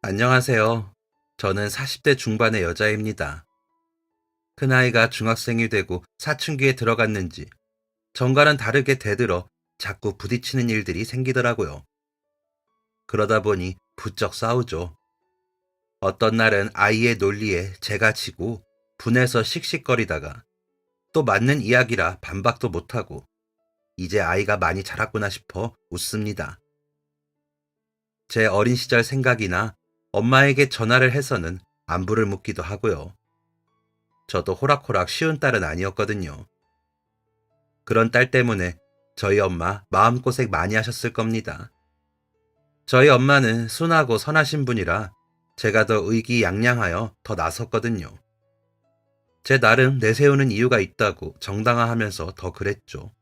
안녕하세요. 저는 40대 중반의 여자입니다. 큰아이가 중학생이 되고 사춘기에 들어갔는지 전과는 다르게 대들어 자꾸 부딪히는 일들이 생기더라고요. 그러다 보니 부쩍 싸우죠. 어떤 날은 아이의 논리에 제가 지고 분해서 씩씩거리다가 또 맞는 이야기라 반박도 못하고 이제 아이가 많이 자랐구나 싶어 웃습니다. 제 어린 시절 생각이나 엄마에게 전화를 해서는 안부를 묻기도 하고요. 저도 호락호락 쉬운 딸은 아니었거든요. 그런 딸 때문에 저희 엄마 마음고생 많이 하셨을 겁니다. 저희 엄마는 순하고 선하신 분이라 제가 더 의기양양하여 더 나섰거든요. 제 나름 내세우는 이유가 있다고 정당화하면서 더 그랬죠.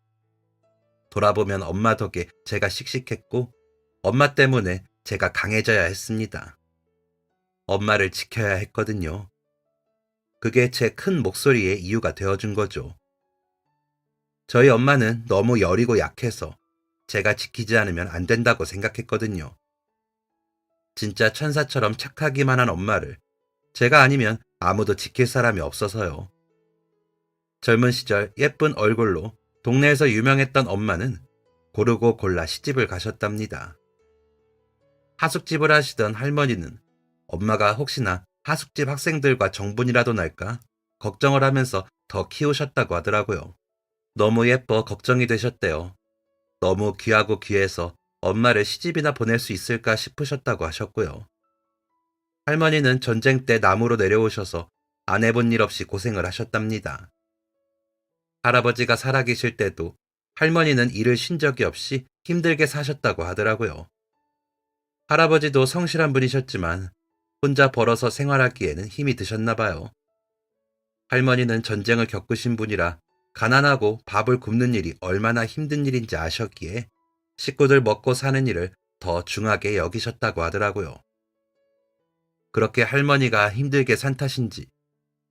돌아보면 엄마 덕에 제가 씩씩했고 엄마 때문에 제가 강해져야 했습니다. 엄마를 지켜야 했거든요. 그게 제 큰 목소리의 이유가 되어준 거죠. 저희 엄마는 너무 여리고 약해서 제가 지키지 않으면 안 된다고 생각했거든요. 진짜 천사처럼 착하기만 한 엄마를 제가 아니면 아무도 지킬 사람이 없어서요. 젊은 시절 예쁜 얼굴로 동네에서 유명했던 엄마는 고르고 골라 시집을 가셨답니다. 하숙집을 하시던 할머니는 엄마가 혹시나 하숙집 학생들과 정분이라도 날까 걱정을 하면서 더 키우셨다고 하더라고요. 너무 예뻐 걱정이 되셨대요. 너무 귀하고 귀해서 엄마를 시집이나 보낼 수 있을까 싶으셨다고 하셨고요. 할머니는 전쟁 때 남으로 내려오셔서 안 해본 일 없이 고생을 하셨답니다. 할아버지가 살아계실 때도 할머니는 일을 쉰 적이 없이 힘들게 사셨다고 하더라고요. 할아버지도 성실한 분이셨지만 혼자 벌어서 생활하기에는 힘이 드셨나 봐요. 할머니는 전쟁을 겪으신 분이라 가난하고 밥을 굽는 일이 얼마나 힘든 일인지 아셨기에 식구들 먹고 사는 일을 더 중하게 여기셨다고 하더라고요. 그렇게 할머니가 힘들게 산 탓인지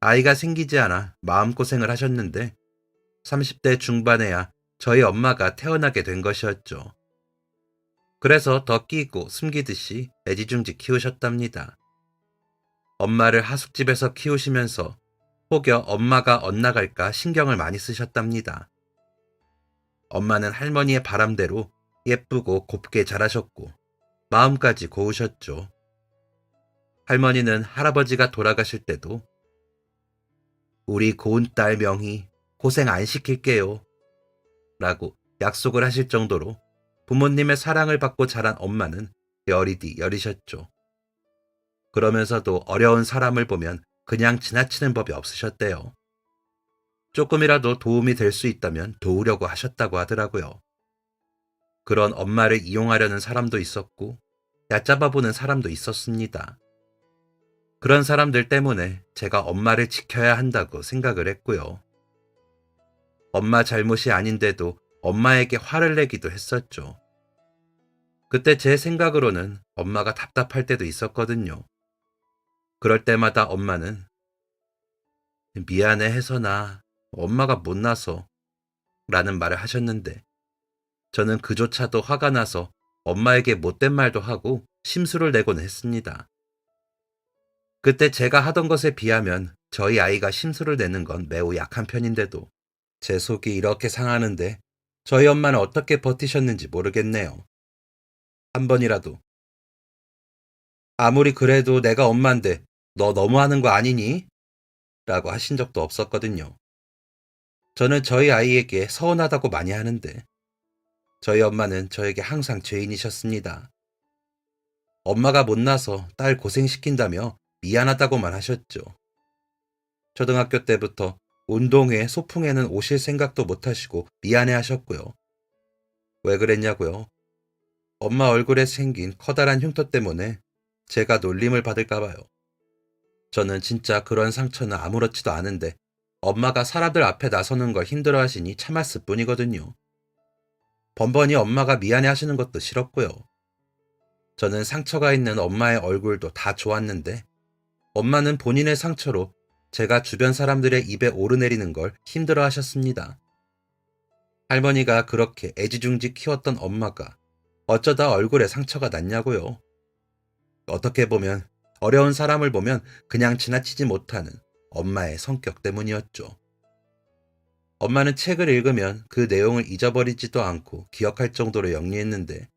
아이가 생기지 않아 마음고생을 하셨는데 30대 중반에야 저희 엄마가 태어나게 된 것이었죠. 그래서 더 끼고 숨기듯이 애지중지 키우셨답니다. 엄마를 하숙집에서 키우시면서 혹여 엄마가 엇나갈까 신경을 많이 쓰셨답니다. 엄마는 할머니의 바람대로 예쁘고 곱게 자라셨고 마음까지 고우셨죠. 할머니는 할아버지가 돌아가실 때도 우리 고운 딸 명희 고생 안 시킬게요 라고 약속을 하실 정도로 부모님의 사랑을 받고 자란 엄마는 여리디 여리셨죠. 그러면서도 어려운 사람을 보면 그냥 지나치는 법이 없으셨대요. 조금이라도 도움이 될 수 있다면 도우려고 하셨다고 하더라고요. 그런 엄마를 이용하려는 사람도 있었고 얕잡아 보는 사람도 있었습니다. 그런 사람들 때문에 제가 엄마를 지켜야 한다고 생각을 했고요. 엄마 잘못이 아닌데도 엄마에게 화를 내기도 했었죠. 그때 제 생각으로는 엄마가 답답할 때도 있었거든요. 그럴 때마다 엄마는 미안해 해서나 엄마가 못나서 라는 말을 하셨는데 저는 그조차도 화가 나서 엄마에게 못된 말도 하고 심술을 내곤 했습니다. 그때 제가 하던 것에 비하면 저희 아이가 심술을 내는 건 매우 약한 편인데도 제 속이 이렇게 상하는데 저희 엄마는 어떻게 버티셨는지 모르겠네요. 한 번이라도 아무리 그래도 내가 엄마인데 너 너무하는 거 아니니? 라고 하신 적도 없었거든요. 저는 저희 아이에게 서운하다고 많이 하는데 저희 엄마는 저에게 항상 죄인이셨습니다. 엄마가 못나서 딸 고생시킨다며 미안하다고만 하셨죠. 초등학교 때부터 운동회, 소풍에는 오실 생각도 못하시고 미안해 하셨고요. 왜 그랬냐고요? 엄마 얼굴에 생긴 커다란 흉터 때문에 제가 놀림을 받을까봐요. 저는 진짜 그런 상처는 아무렇지도 않은데 엄마가 사람들 앞에 나서는 걸 힘들어 하시니 참았을 뿐이거든요. 번번이 엄마가 미안해 하시는 것도 싫었고요. 저는 상처가 있는 엄마의 얼굴도 다 좋았는데 엄마는 본인의 상처로 제가 주변 사람들의 입에 오르내리는 걸 힘들어 하셨습니다. 할머니가 그렇게 애지중지 키웠던 엄마가 어쩌다 얼굴에 상처가 났냐고요. 어떻게 보면 어려운 사람을 보면 그냥 지나치지 못하는 엄마의 성격 때문이었죠. 엄마는 책을 읽으면 그 내용을 잊어버리지도 않고 기억할 정도로 영리했는데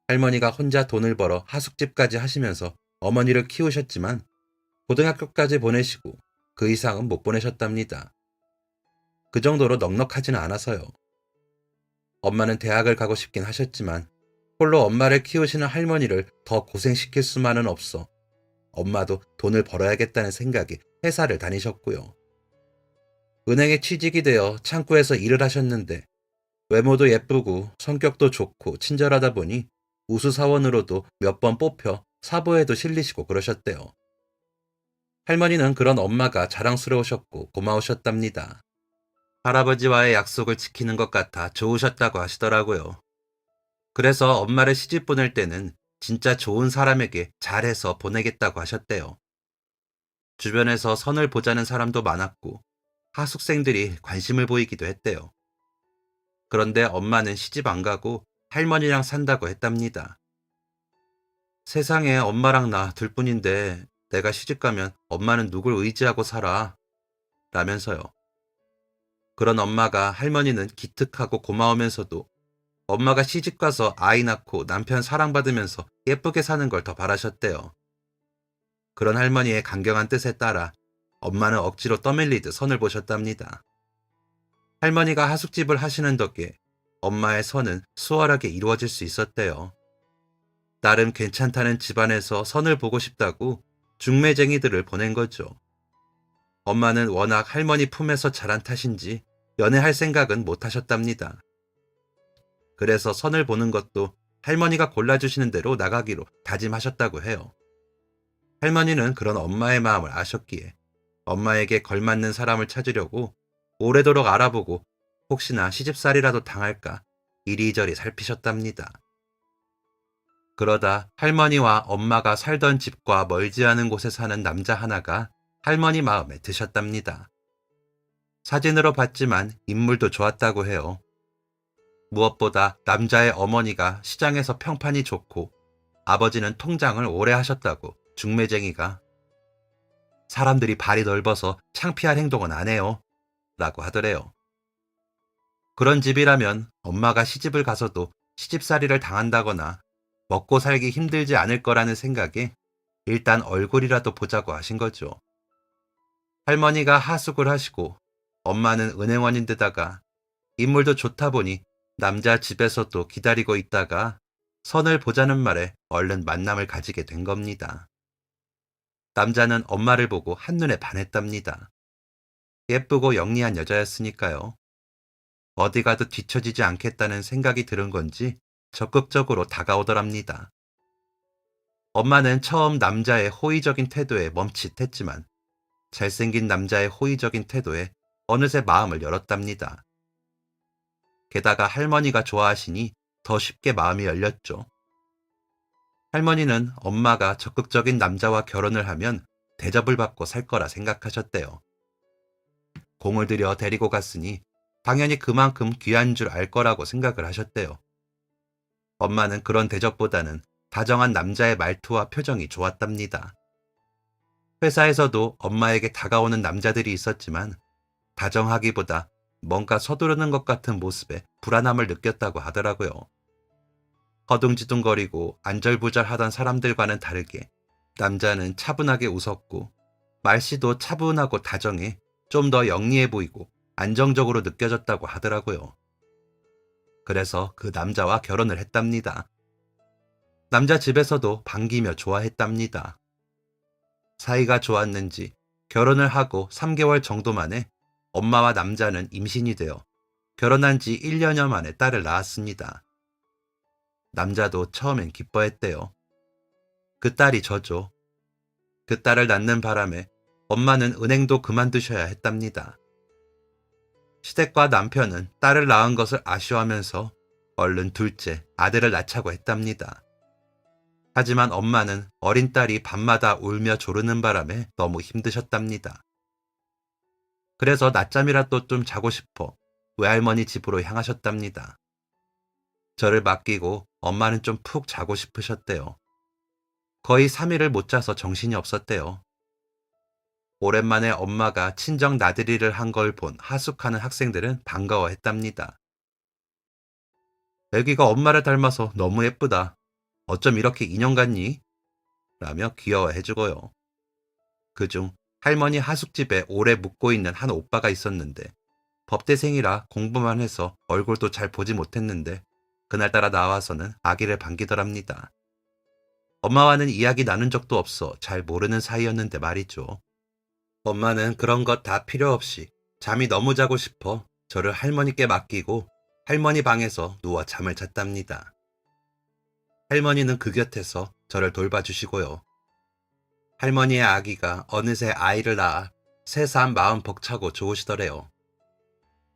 할머니가 혼자 돈을 벌어 하숙집까지 하시면서 어머니를 키우셨지만 고등학교까지 보내시고 그 이상은 못 보내셨답니다. 그 정도로 넉넉하지는 않아서요. 엄마는 대학을 가고 싶긴 하셨지만 홀로 엄마를 키우시는 할머니를 더 고생시킬 수만은 없어 엄마도 돈을 벌어야겠다는 생각에 회사를 다니셨고요. 은행에 취직이 되어 창구에서 일을 하셨는데 외모도 예쁘고 성격도 좋고 친절하다 보니 우수사원으로도 몇 번 뽑혀 사보에도 실리시고 그러셨대요. 할머니는 그런 엄마가 자랑스러우셨고 고마우셨답니다. 할아버지와의 약속을 지키는 것 같아 좋으셨다고 하시더라고요. 그래서 엄마를 시집 보낼 때는 진짜 좋은 사람에게 잘해서 보내겠다고 하셨대요. 주변에서 선을 보자는 사람도 많았고 하숙생들이 관심을 보이기도 했대요. 그런데 엄마는 시집 안 가고 할머니랑 산다고 했답니다. 세상에 엄마랑 나 둘뿐인데 내가 시집 가면 엄마는 누굴 의지하고 살아? 라면서요. 그런 엄마가 할머니는 기특하고 고마우면서도 엄마가 시집 가서 아이 낳고 남편 사랑받으면서 예쁘게 사는 걸 더 바라셨대요. 그런 할머니의 강경한 뜻에 따라 엄마는 억지로 떠밀리듯 선을 보셨답니다. 할머니가 하숙집을 하시는 덕에 엄마의 선은 수월하게 이루어질 수 있었대요. 나름 괜찮다는 집안에서 선을 보고 싶다고 중매쟁이들을 보낸 거죠. 엄마는 워낙 할머니 품에서 자란 탓인지 연애할 생각은 못 하셨답니다. 그래서 선을 보는 것도 할머니가 골라주시는 대로 나가기로 다짐하셨다고 해요. 할머니는 그런 엄마의 마음을 아셨기에 엄마에게 걸맞는 사람을 찾으려고 오래도록 알아보고 혹시나 시집살이라도 당할까 이리저리 살피셨답니다. 그러다 할머니와 엄마가 살던 집과 멀지 않은 곳에 사는 남자 하나가 할머니 마음에 드셨답니다. 사진으로 봤지만 인물도 좋았다고 해요. 무엇보다 남자의 어머니가 시장에서 평판이 좋고 아버지는 통장을 오래 하셨다고 중매쟁이가 사람들이 발이 넓어서 창피할 행동은 안 해요 라고 하더래요. 그런 집이라면 엄마가 시집을 가서도 시집살이를 당한다거나 먹고 살기 힘들지 않을 거라는 생각에 일단 얼굴이라도 보자고 하신 거죠. 할머니가 하숙을 하시고 엄마는 은행원인데다가 인물도 좋다 보니 남자 집에서도 기다리고 있다가 선을 보자는 말에 얼른 만남을 가지게 된 겁니다. 남자는 엄마를 보고 한눈에 반했답니다. 예쁘고 영리한 여자였으니까요. 어디 가도 뒤처지지 않겠다는 생각이 들은 건지 적극적으로 다가오더랍니다. 엄마는 처음 남자의 호의적인 태도에 멈칫했지만 잘생긴 남자의 호의적인 태도에 어느새 마음을 열었답니다. 게다가 할머니가 좋아하시니 더 쉽게 마음이 열렸죠. 할머니는 엄마가 적극적인 남자와 결혼을 하면 대접을 받고 살 거라 생각하셨대요. 공을 들여 데리고 갔으니 당연히 그만큼 귀한 줄 알 거라고 생각을 하셨대요. 엄마는 그런 대접보다는 다정한 남자의 말투와 표정이 좋았답니다. 회사에서도 엄마에게 다가오는 남자들이 있었지만 다정하기보다 뭔가 서두르는 것 같은 모습에 불안함을 느꼈다고 하더라고요. 허둥지둥거리고 안절부절하던 사람들과는 다르게 남자는 차분하게 웃었고 말씨도 차분하고 다정해 좀 더 영리해 보이고 안정적으로 느껴졌다고 하더라고요. 그래서 그 남자와 결혼을 했답니다. 남자 집에서도 반기며 좋아했답니다. 사이가 좋았는지 결혼을 하고 3개월 정도 만에 엄마와 남자는 임신이 되어 결혼한 지 1년여 만에 딸을 낳았습니다. 남자도 처음엔 기뻐했대요. 그 딸이 저죠. 그 딸을 낳는 바람에 엄마는 은행도 그만두셔야 했답니다. 시댁과 남편은 딸을 낳은 것을 아쉬워하면서 얼른 둘째 아들을 낳자고 했답니다. 하지만 엄마는 어린 딸이 밤마다 울며 조르는 바람에 너무 힘드셨답니다. 그래서 낮잠이라도 좀 자고 싶어 외할머니 집으로 향하셨답니다. 저를 맡기고 엄마는 좀 푹 자고 싶으셨대요. 거의 3일을 못 자서 정신이 없었대요. 오랜만에 엄마가 친정 나들이를 한 걸 본 하숙하는 학생들은 반가워했답니다. 애기가 엄마를 닮아서 너무 예쁘다. 어쩜 이렇게 인형 같니? 라며 귀여워해주고요. 그중 할머니 하숙집에 오래 묵고 있는 한 오빠가 있었는데 법대생이라 공부만 해서 얼굴도 잘 보지 못했는데 그날따라 나와서는 아기를 반기더랍니다. 엄마와는 이야기 나눈 적도 없어 잘 모르는 사이였는데 말이죠. 엄마는 그런 것 다 필요 없이 잠이 너무 자고 싶어 저를 할머니께 맡기고 할머니 방에서 누워 잠을 잤답니다. 할머니는 그 곁에서 저를 돌봐주시고요. 할머니의 아기가 어느새 아이를 낳아 새삼 마음 벅차고 좋으시더래요.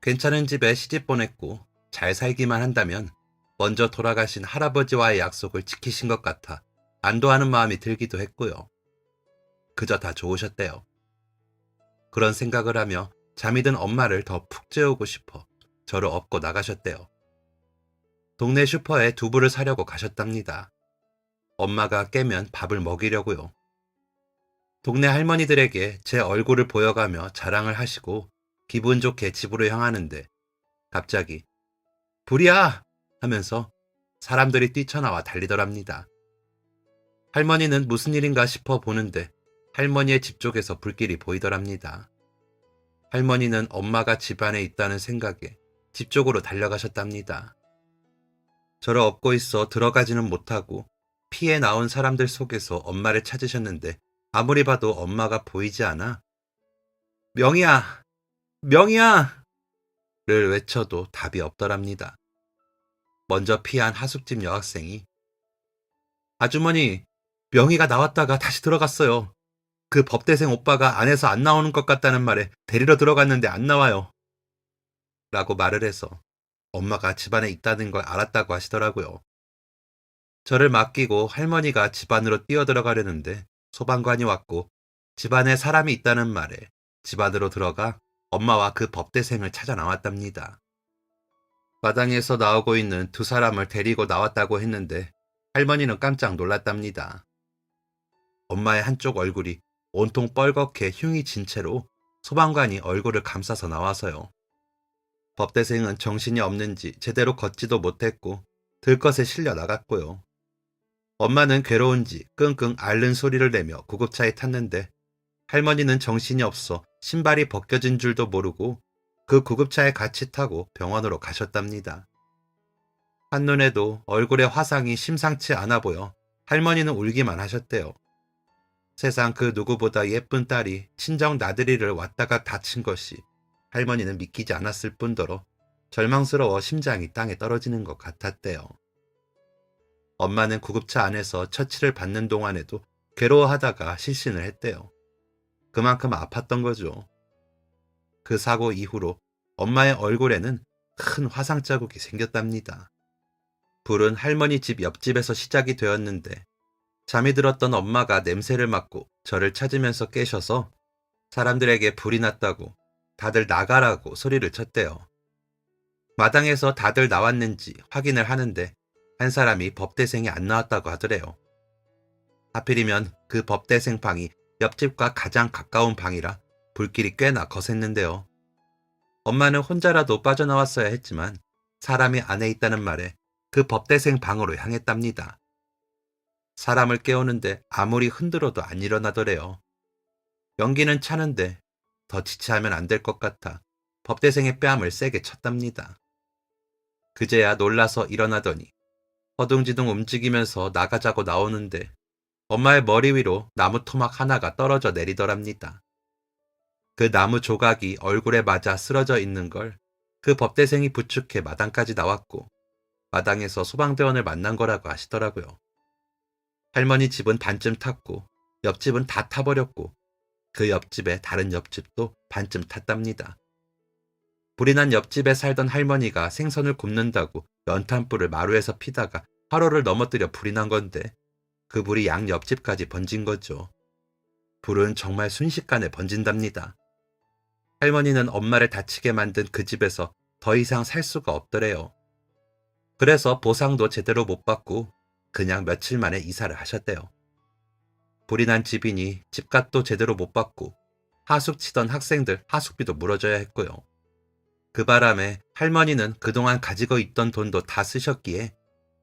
괜찮은 집에 시집 보냈고 잘 살기만 한다면 먼저 돌아가신 할아버지와의 약속을 지키신 것 같아 안도하는 마음이 들기도 했고요. 그저 다 좋으셨대요. 그런 생각을 하며 잠이 든 엄마를 더 푹 재우고 싶어 저를 업고 나가셨대요. 동네 슈퍼에 두부를 사려고 가셨답니다. 엄마가 깨면 밥을 먹이려고요. 동네 할머니들에게 제 얼굴을 보여가며 자랑을 하시고 기분 좋게 집으로 향하는데 갑자기 불이야! 하면서 사람들이 뛰쳐나와 달리더랍니다. 할머니는 무슨 일인가 싶어 보는데 할머니의 집 쪽에서 불길이 보이더랍니다. 할머니는 엄마가 집안에 있다는 생각에 집 쪽으로 달려가셨답니다. 저를 업고 있어 들어가지는 못하고 피해 나온 사람들 속에서 엄마를 찾으셨는데 아무리 봐도 엄마가 보이지 않아 명희야! 명희야! 를 외쳐도 답이 없더랍니다. 먼저 피한 하숙집 여학생이 아주머니, 명희가 나왔다가 다시 들어갔어요. 그 법대생 오빠가 안에서 안 나오는 것 같다는 말에 데리러 들어갔는데 안 나와요. 라고 말을 해서 엄마가 집안에 있다는 걸 알았다고 하시더라고요. 저를 맡기고 할머니가 집안으로 뛰어들어가려는데 소방관이 왔고 집안에 사람이 있다는 말에 집 안으로 들어가 엄마와 그 법대생을 찾아 나왔답니다. 마당에서 나오고 있는 두 사람을 데리고 나왔다고 했는데 할머니는 깜짝 놀랐답니다. 엄마의 한쪽 얼굴이 온통 뻘겋게 흉이 진 채로 소방관이 얼굴을 감싸서 나와서요. 법대생은 정신이 없는지 제대로 걷지도 못했고 들것에 실려 나갔고요. 엄마는 괴로운지 끙끙 앓는 소리를 내며 구급차에 탔는데 할머니는 정신이 없어 신발이 벗겨진 줄도 모르고 그 구급차에 같이 타고 병원으로 가셨답니다. 한눈에도 얼굴에 화상이 심상치 않아 보여 할머니는 울기만 하셨대요. 세상 그 누구보다 예쁜 딸이 친정 나들이를 왔다가 다친 것이 할머니는 믿기지 않았을 뿐더러 절망스러워 심장이 땅에 떨어지는 것 같았대요. 엄마는 구급차 안에서 처치를 받는 동안에도 괴로워하다가 실신을 했대요. 그만큼 아팠던 거죠. 그 사고 이후로 엄마의 얼굴에는 큰 화상 자국이 생겼답니다. 불은 할머니 집 옆집에서 시작이 되었는데 잠이 들었던 엄마가 냄새를 맡고 저를 찾으면서 깨셔서 사람들에게 불이 났다고 다들 나가라고 소리를 쳤대요. 마당에서 다들 나왔는지 확인을 하는데 한 사람이 법대생이 안 나왔다고 하더래요. 하필이면 그 법대생 방이 옆집과 가장 가까운 방이라 불길이 꽤나 거셌는데요. 엄마는 혼자라도 빠져나왔어야 했지만 사람이 안에 있다는 말에 그 법대생 방으로 향했답니다. 사람을 깨우는데 아무리 흔들어도 안 일어나더래요. 연기는 차는데 더 지체하면 안 될 것 같아 법대생의 뺨을 세게 쳤답니다. 그제야 놀라서 일어나더니 허둥지둥 움직이면서 나가자고 나오는데 엄마의 머리 위로 나무 토막 하나가 떨어져 내리더랍니다. 그 나무 조각이 얼굴에 맞아 쓰러져 있는 걸 그 법대생이 부축해 마당까지 나왔고 마당에서 소방대원을 만난 거라고 하시더라고요. 할머니 집은 반쯤 탔고 옆집은 다 타버렸고 그 옆집에 다른 옆집도 반쯤 탔답니다. 불이 난 옆집에 살던 할머니가 생선을 굽는다고 연탄불을 마루에서 피다가 화로를 넘어뜨려 불이 난 건데 그 불이 양 옆집까지 번진 거죠. 불은 정말 순식간에 번진답니다. 할머니는 엄마를 다치게 만든 그 집에서 더 이상 살 수가 없더래요. 그래서 보상도 제대로 못 받고 그냥 며칠 만에 이사를 하셨대요. 불이 난 집이니 집값도 제대로 못 받고 하숙 치던 학생들 하숙비도 물어줘야 했고요. 그 바람에 할머니는 그동안 가지고 있던 돈도 다 쓰셨기에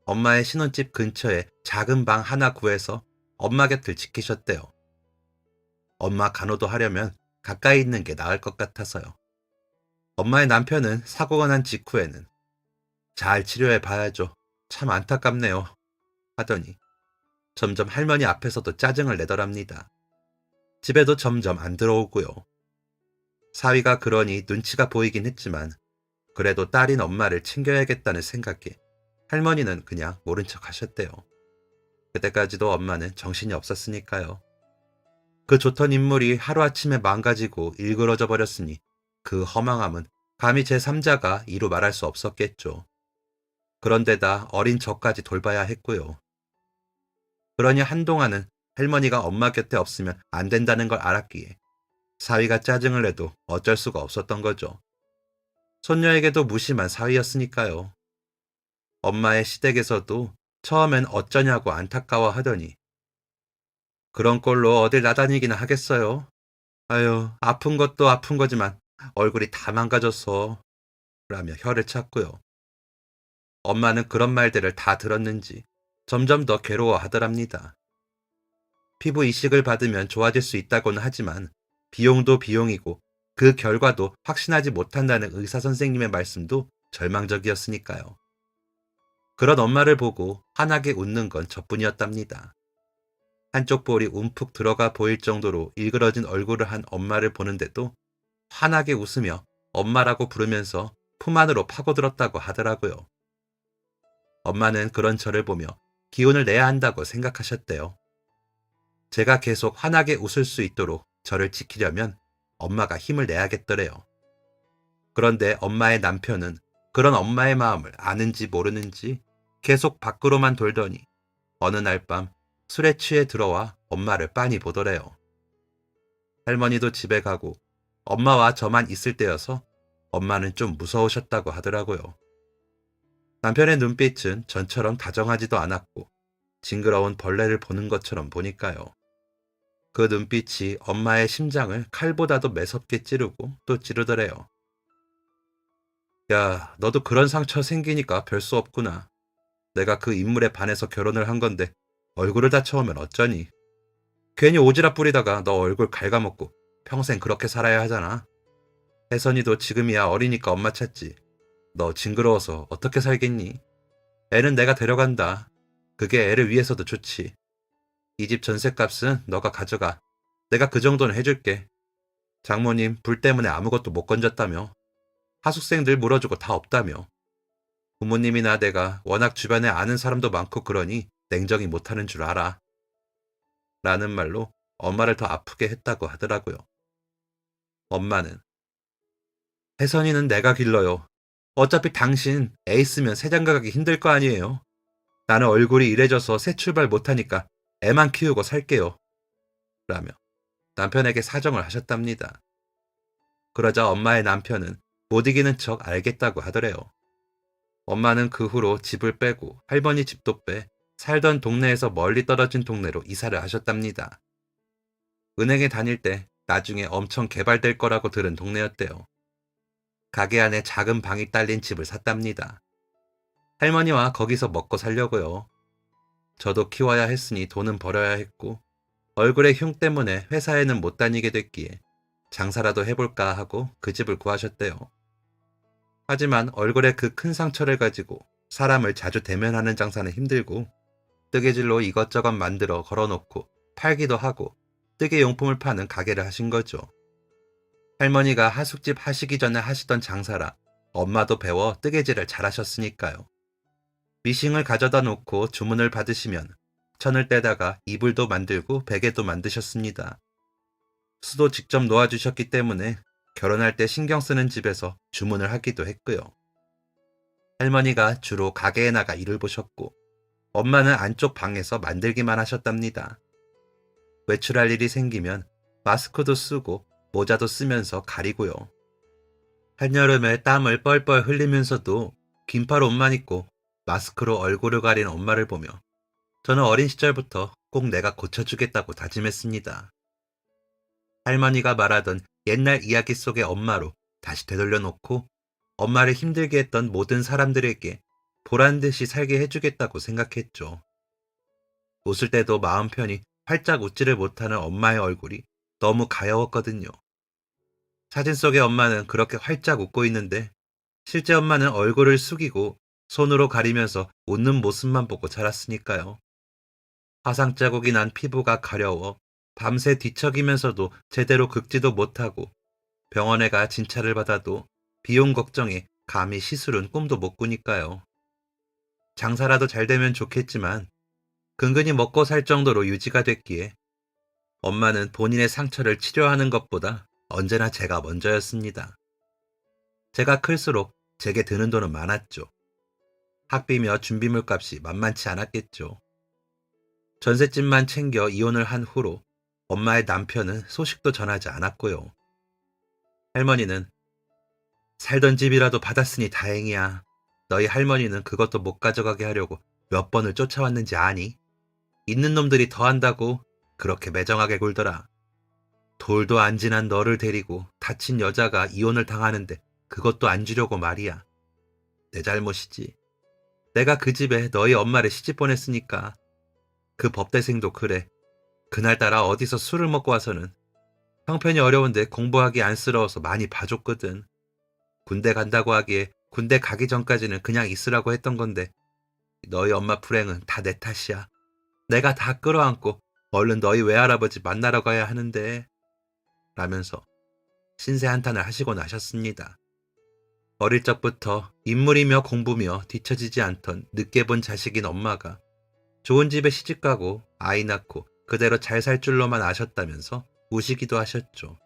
엄마의 신혼집 근처에 작은 방 하나 구해서 엄마 곁을 지키셨대요. 엄마 간호도 하려면 가까이 있는 게 나을 것 같아서요. 엄마의 남편은 사고가 난 직후에는 잘 치료해 봐야죠. 참 안타깝네요. 하더니 점점 할머니 앞에서도 짜증을 내더랍니다. 집에도 점점 안 들어오고요. 사위가 그러니 눈치가 보이긴 했지만 그래도 딸인 엄마를 챙겨야겠다는 생각에 할머니는 그냥 모른 척 하셨대요. 그때까지도 엄마는 정신이 없었으니까요. 그 좋던 인물이 하루아침에 망가지고 일그러져 버렸으니 그 허망함은 감히 제3자가 이루 말할 수 없었겠죠. 그런데다 어린 저까지 돌봐야 했고요. 그러니 한동안은 할머니가 엄마 곁에 없으면 안 된다는 걸 알았기에 사위가 짜증을 내도 어쩔 수가 없었던 거죠. 손녀에게도 무심한 사위였으니까요. 엄마의 시댁에서도 처음엔 어쩌냐고 안타까워하더니 그런 꼴로 어딜 나다니기나 하겠어요. 아유, 아픈 것도 아픈 거지만 얼굴이 다 망가졌어. 라며 혀를 찼고요. 엄마는 그런 말들을 다 들었는지 점점 더 괴로워하더랍니다. 피부 이식을 받으면 좋아질 수 있다고는 하지만 비용도 비용이고 그 결과도 확신하지 못한다는 의사 선생님의 말씀도 절망적이었으니까요. 그런 엄마를 보고 환하게 웃는 건 저뿐이었답니다. 한쪽 볼이 움푹 들어가 보일 정도로 일그러진 얼굴을 한 엄마를 보는데도 환하게 웃으며 엄마라고 부르면서 품 안으로 파고들었다고 하더라고요. 엄마는 그런 저를 보며 기운을 내야 한다고 생각하셨대요. 제가 계속 환하게 웃을 수 있도록 저를 지키려면 엄마가 힘을 내야겠더래요. 그런데 엄마의 남편은 그런 엄마의 마음을 아는지 모르는지 계속 밖으로만 돌더니 어느 날 밤 술에 취해 들어와 엄마를 빤히 보더래요. 할머니도 집에 가고 엄마와 저만 있을 때여서 엄마는 좀 무서우셨다고 하더라고요. 남편의 눈빛은 전처럼 다정하지도 않았고 징그러운 벌레를 보는 것처럼 보니까요. 그 눈빛이 엄마의 심장을 칼보다도 매섭게 찌르고 또 찌르더래요. 야, 너도 그런 상처 생기니까 별 수 없구나. 내가 그 인물에 반해서 결혼을 한 건데 얼굴을 다쳐오면 어쩌니. 괜히 오지랖 부리다가 너 얼굴 갉아먹고 평생 그렇게 살아야 하잖아. 혜선이도 지금이야 어리니까 엄마 찾지. 너 징그러워서 어떻게 살겠니? 애는 내가 데려간다. 그게 애를 위해서도 좋지. 이 집 전셋값은 너가 가져가. 내가 그 정도는 해줄게. 장모님 불 때문에 아무것도 못 건졌다며. 하숙생들 물어주고 다 없다며. 부모님이나 내가 워낙 주변에 아는 사람도 많고 그러니 냉정히 못하는 줄 알아. 라는 말로 엄마를 더 아프게 했다고 하더라고요. 엄마는 혜선이는 내가 길러요. 어차피 당신 애 있으면 새장가 가기 힘들 거 아니에요. 나는 얼굴이 이래져서 새 출발 못하니까 애만 키우고 살게요. 라며 남편에게 사정을 하셨답니다. 그러자 엄마의 남편은 못 이기는 척 알겠다고 하더래요. 엄마는 그 후로 집을 빼고 할머니 집도 빼 살던 동네에서 멀리 떨어진 동네로 이사를 하셨답니다. 은행에 다닐 때 나중에 엄청 개발될 거라고 들은 동네였대요. 가게 안에 작은 방이 딸린 집을 샀답니다. 할머니와 거기서 먹고 살려고요. 저도 키워야 했으니 돈은 벌어야 했고 얼굴의 흉 때문에 회사에는 못 다니게 됐기에 장사라도 해볼까 하고 그 집을 구하셨대요. 하지만 얼굴에 그 큰 상처를 가지고 사람을 자주 대면하는 장사는 힘들고 뜨개질로 이것저것 만들어 걸어놓고 팔기도 하고 뜨개 용품을 파는 가게를 하신 거죠. 할머니가 하숙집 하시기 전에 하시던 장사라 엄마도 배워 뜨개질을 잘하셨으니까요. 미싱을 가져다 놓고 주문을 받으시면 천을 떼다가 이불도 만들고 베개도 만드셨습니다. 수도 직접 놓아주셨기 때문에 결혼할 때 신경 쓰는 집에서 주문을 하기도 했고요. 할머니가 주로 가게에 나가 일을 보셨고 엄마는 안쪽 방에서 만들기만 하셨답니다. 외출할 일이 생기면 마스크도 쓰고 모자도 쓰면서 가리고요. 한여름에 땀을 뻘뻘 흘리면서도 긴팔 옷만 입고 마스크로 얼굴을 가린 엄마를 보며 저는 어린 시절부터 꼭 내가 고쳐주겠다고 다짐했습니다. 할머니가 말하던 옛날 이야기 속의 엄마로 다시 되돌려 놓고 엄마를 힘들게 했던 모든 사람들에게 보란 듯이 살게 해주겠다고 생각했죠. 웃을 때도 마음 편히 활짝 웃지를 못하는 엄마의 얼굴이 너무 가여웠거든요. 사진 속의 엄마는 그렇게 활짝 웃고 있는데 실제 엄마는 얼굴을 숙이고 손으로 가리면서 웃는 모습만 보고 자랐으니까요. 화상 자국이 난 피부가 가려워 밤새 뒤척이면서도 제대로 긁지도 못하고 병원에 가 진찰을 받아도 비용 걱정에 감히 시술은 꿈도 못 꾸니까요. 장사라도 잘 되면 좋겠지만 근근히 먹고 살 정도로 유지가 됐기에 엄마는 본인의 상처를 치료하는 것보다 언제나 제가 먼저였습니다. 제가 클수록 제게 드는 돈은 많았죠. 학비며 준비물 값이 만만치 않았겠죠. 전셋집만 챙겨 이혼을 한 후로 엄마의 남편은 소식도 전하지 않았고요. 할머니는 살던 집이라도 받았으니 다행이야. 너희 할머니는 그것도 못 가져가게 하려고 몇 번을 쫓아왔는지 아니? 있는 놈들이 더 한다고 그렇게 매정하게 굴더라. 돌도 안 지난 너를 데리고 다친 여자가 이혼을 당하는데 그것도 안 주려고 말이야. 내 잘못이지. 내가 그 집에 너희 엄마를 시집 보냈으니까. 그 법대생도 그래. 그날따라 어디서 술을 먹고 와서는 형편이 어려운데 공부하기 안쓰러워서 많이 봐줬거든. 군대 간다고 하기에 군대 가기 전까지는 그냥 있으라고 했던 건데 너희 엄마 불행은 다 내 탓이야. 내가 다 끌어안고 얼른 너희 외할아버지 만나러 가야 하는데 라면서 신세 한탄을 하시고 나셨습니다. 어릴 적부터 인물이며 공부며 뒤처지지 않던 늦게 본 자식인 엄마가 좋은 집에 시집가고 아이 낳고 그대로 잘 살 줄로만 아셨다면서 우시기도 하셨죠.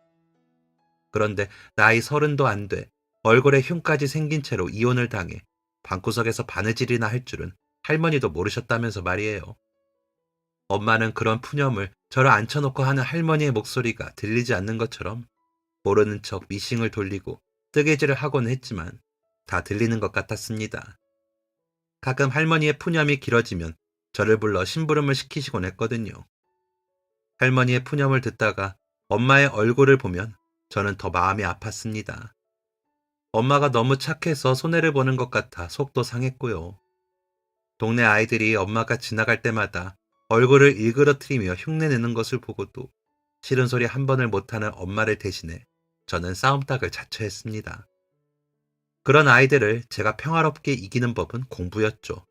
그런데 나이 30도 안 돼 얼굴에 흉까지 생긴 채로 이혼을 당해 방구석에서 바느질이나 할 줄은 할머니도 모르셨다면서 말이에요. 엄마는 그런 푸념을 저를 앉혀놓고 하는 할머니의 목소리가 들리지 않는 것처럼 모르는 척 미싱을 돌리고 뜨개질을 하곤 했지만 다 들리는 것 같았습니다. 가끔 할머니의 푸념이 길어지면 저를 불러 심부름을 시키시곤 했거든요. 할머니의 푸념을 듣다가 엄마의 얼굴을 보면 저는 더 마음이 아팠습니다. 엄마가 너무 착해서 손해를 보는 것 같아 속도 상했고요. 동네 아이들이 엄마가 지나갈 때마다 얼굴을 일그러뜨리며 흉내내는 것을 보고도 싫은 소리 한 번을 못하는 엄마를 대신해 저는 싸움닭을 자처했습니다. 그런 아이들을 제가 평화롭게 이기는 법은 공부였죠.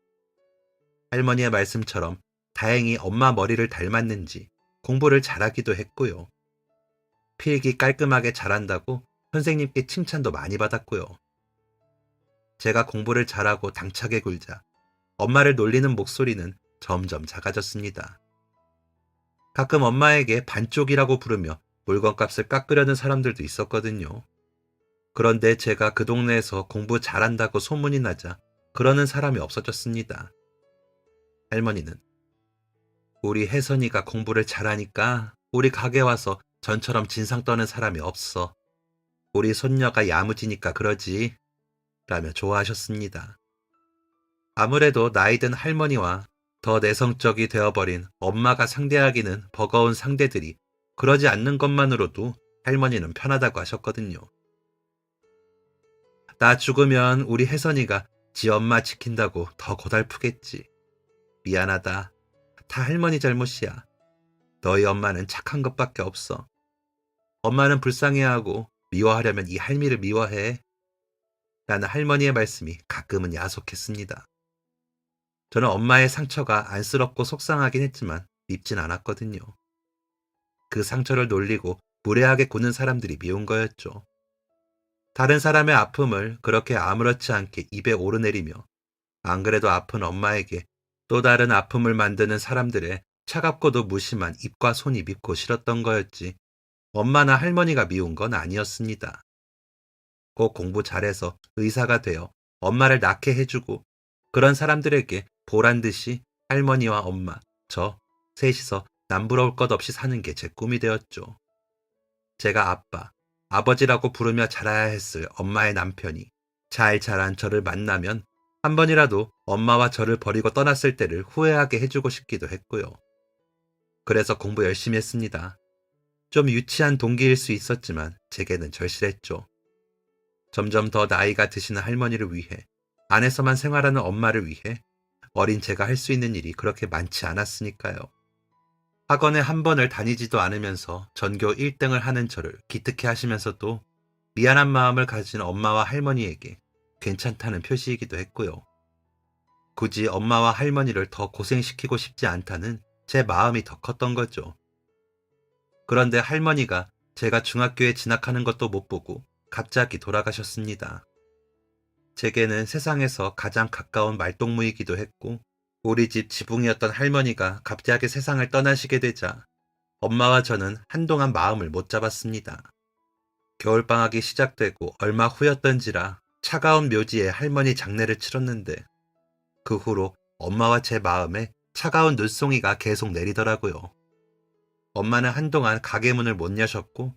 할머니의 말씀처럼 다행히 엄마 머리를 닮았는지 공부를 잘하기도 했고요. 필기 깔끔하게 잘한다고 선생님께 칭찬도 많이 받았고요. 제가 공부를 잘하고 당차게 굴자 엄마를 놀리는 목소리는 점점 작아졌습니다. 가끔 엄마에게 반쪽이라고 부르며 물건값을 깎으려는 사람들도 있었거든요. 그런데 제가 그 동네에서 공부 잘한다고 소문이 나자 그러는 사람이 없어졌습니다. 할머니는 우리 혜선이가 공부를 잘하니까 우리 가게 와서 전처럼 진상 떠는 사람이 없어. 우리 손녀가 야무지니까 그러지. 라며 좋아하셨습니다. 아무래도 나이든 할머니와 더 내성적이 되어버린 엄마가 상대하기는 버거운 상대들이 그러지 않는 것만으로도 할머니는 편하다고 하셨거든요. 나 죽으면 우리 혜선이가 지 엄마 지킨다고 더 고달프겠지. 미안하다. 다 할머니 잘못이야. 너희 엄마는 착한 것밖에 없어. 엄마는 불쌍해하고 미워하려면 이 할미를 미워해. 라는 할머니의 말씀이 가끔은 야속했습니다. 저는 엄마의 상처가 안쓰럽고 속상하긴 했지만 밉진 않았거든요. 그 상처를 놀리고 무례하게 구는 사람들이 미운 거였죠. 다른 사람의 아픔을 그렇게 아무렇지 않게 입에 오르내리며 안 그래도 아픈 엄마에게 또 다른 아픔을 만드는 사람들의 차갑고도 무심한 입과 손이 밉고 싫었던 거였지 엄마나 할머니가 미운 건 아니었습니다. 꼭 공부 잘해서 의사가 되어 엄마를 낳게 해주고 그런 사람들에게 보란 듯이 할머니와 엄마, 저 셋이서 남부러울 것 없이 사는 게 제 꿈이 되었죠. 제가 아빠, 아버지라고 부르며 자라야 했을 엄마의 남편이 잘 자란 저를 만나면 한 번이라도 엄마와 저를 버리고 떠났을 때를 후회하게 해주고 싶기도 했고요. 그래서 공부 열심히 했습니다. 좀 유치한 동기일 수 있었지만 제게는 절실했죠. 점점 더 나이가 드시는 할머니를 위해, 안에서만 생활하는 엄마를 위해 어린 제가 할 수 있는 일이 그렇게 많지 않았으니까요. 학원에 한 번을 다니지도 않으면서 전교 1등을 하는 저를 기특해 하시면서도 미안한 마음을 가진 엄마와 할머니에게 괜찮다는 표시이기도 했고요. 굳이 엄마와 할머니를 더 고생시키고 싶지 않다는 제 마음이 더 컸던 거죠. 그런데 할머니가 제가 중학교에 진학하는 것도 못 보고 갑자기 돌아가셨습니다. 제게는 세상에서 가장 가까운 말동무이기도 했고, 우리 집 지붕이었던 할머니가 갑자기 세상을 떠나시게 되자 엄마와 저는 한동안 마음을 못 잡았습니다. 겨울방학이 시작되고 얼마 후였던지라 차가운 묘지에 할머니 장례를 치렀는데, 그 후로 엄마와 제 마음에 차가운 눈송이가 계속 내리더라고요. 엄마는 한동안 가게 문을 못 여셨고,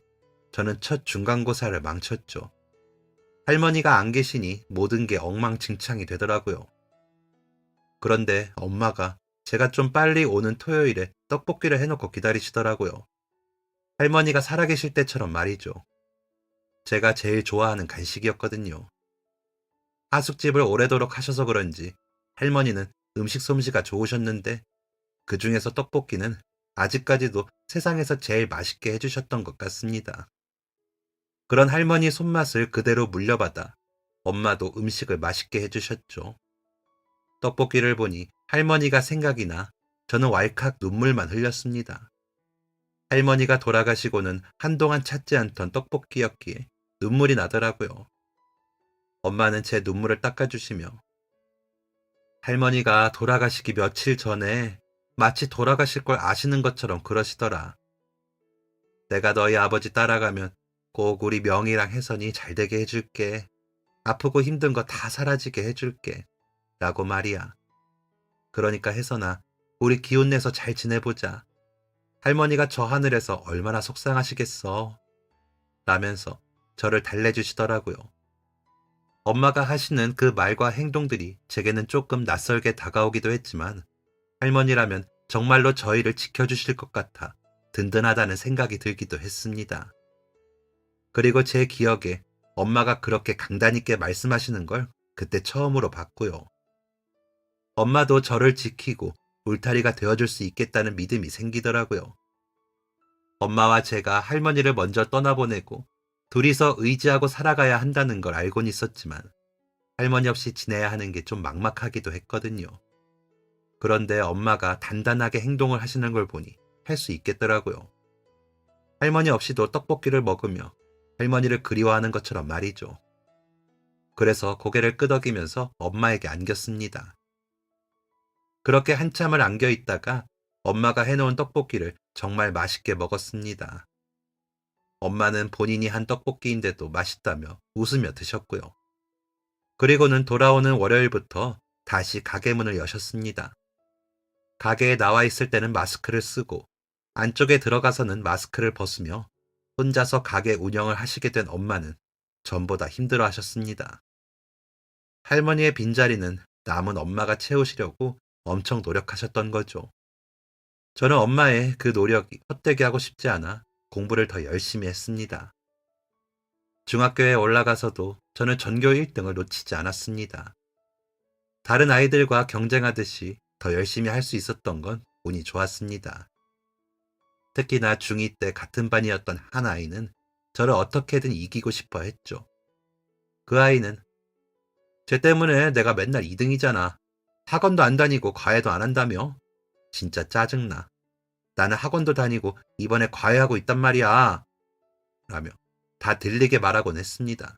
저는 첫 중간고사를 망쳤죠. 할머니가 안 계시니 모든 게 엉망진창이 되더라고요. 그런데 엄마가 제가 좀 빨리 오는 토요일에 떡볶이를 해놓고 기다리시더라고요. 할머니가 살아계실 때처럼 말이죠. 제가 제일 좋아하는 간식이었거든요. 하숙집을 오래도록 하셔서 그런지 할머니는 음식 솜씨가 좋으셨는데, 그 중에서 떡볶이는 아직까지도 세상에서 제일 맛있게 해주셨던 것 같습니다. 그런 할머니 손맛을 그대로 물려받아 엄마도 음식을 맛있게 해주셨죠. 떡볶이를 보니 할머니가 생각이 나 저는 왈칵 눈물만 흘렸습니다. 할머니가 돌아가시고는 한동안 찾지 않던 떡볶이였기에 눈물이 나더라고요. 엄마는 제 눈물을 닦아주시며, 할머니가 돌아가시기 며칠 전에 마치 돌아가실 걸 아시는 것처럼 그러시더라. 내가 너희 아버지 따라가면 꼭 우리 명희랑 혜선이 잘되게 해줄게. 아프고 힘든 거 다 사라지게 해줄게. 라고 말이야. 그러니까 혜선아, 우리 기운내서 잘 지내보자. 할머니가 저 하늘에서 얼마나 속상하시겠어. 라면서 저를 달래주시더라고요. 엄마가 하시는 그 말과 행동들이 제게는 조금 낯설게 다가오기도 했지만, 할머니라면 정말로 저희를 지켜주실 것 같아 든든하다는 생각이 들기도 했습니다. 그리고 제 기억에 엄마가 그렇게 강단 있게 말씀하시는 걸 그때 처음으로 봤고요. 엄마도 저를 지키고 울타리가 되어줄 수 있겠다는 믿음이 생기더라고요. 엄마와 제가 할머니를 먼저 떠나보내고 둘이서 의지하고 살아가야 한다는 걸 알고는 있었지만, 할머니 없이 지내야 하는 게 좀 막막하기도 했거든요. 그런데 엄마가 단단하게 행동을 하시는 걸 보니 할 수 있겠더라고요. 할머니 없이도 떡볶이를 먹으며 할머니를 그리워하는 것처럼 말이죠. 그래서 고개를 끄덕이면서 엄마에게 안겼습니다. 그렇게 한참을 안겨 있다가 엄마가 해놓은 떡볶이를 정말 맛있게 먹었습니다. 엄마는 본인이 한 떡볶이인데도 맛있다며 웃으며 드셨고요. 그리고는 돌아오는 월요일부터 다시 가게 문을 여셨습니다. 가게에 나와 있을 때는 마스크를 쓰고 안쪽에 들어가서는 마스크를 벗으며 혼자서 가게 운영을 하시게 된 엄마는 전보다 힘들어 하셨습니다. 할머니의 빈자리는 남은 엄마가 채우시려고 엄청 노력하셨던 거죠. 저는 엄마의 그 노력이 헛되게 하고 싶지 않아 공부를 더 열심히 했습니다. 중학교에 올라가서도 저는 전교 1등을 놓치지 않았습니다. 다른 아이들과 경쟁하듯이 더 열심히 할 수 있었던 건 운이 좋았습니다. 특히나 중2 때 같은 반이었던 한 아이는 저를 어떻게든 이기고 싶어 했죠. 그 아이는 쟤 때문에 내가 맨날 2등이잖아. 학원도 안 다니고 과외도 안 한다며? 진짜 짜증나. 나는 학원도 다니고 이번에 과외하고 있단 말이야. 라며 다 들리게 말하곤 했습니다.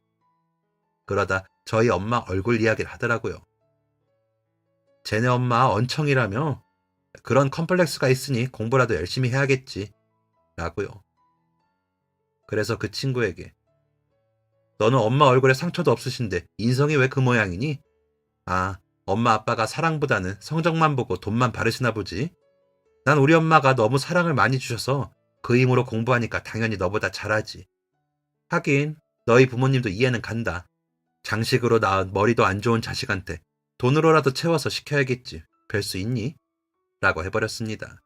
그러다 저희 엄마 얼굴 이야기를 하더라고요. 쟤네 엄마 언청이라며? 그런 컴플렉스가 있으니 공부라도 열심히 해야겠지. 라고요. 그래서 그 친구에게 너는 엄마 얼굴에 상처도 없으신데 인성이 왜 그 모양이니? 아, 엄마 아빠가 사랑보다는 성적만 보고 돈만 바르시나 보지. 난 우리 엄마가 너무 사랑을 많이 주셔서 그 힘으로 공부하니까 당연히 너보다 잘하지. 하긴 너희 부모님도 이해는 간다. 장식으로 낳은 머리도 안 좋은 자식한테 돈으로라도 채워서 시켜야겠지. 별 수 있니? 라고 해버렸습니다.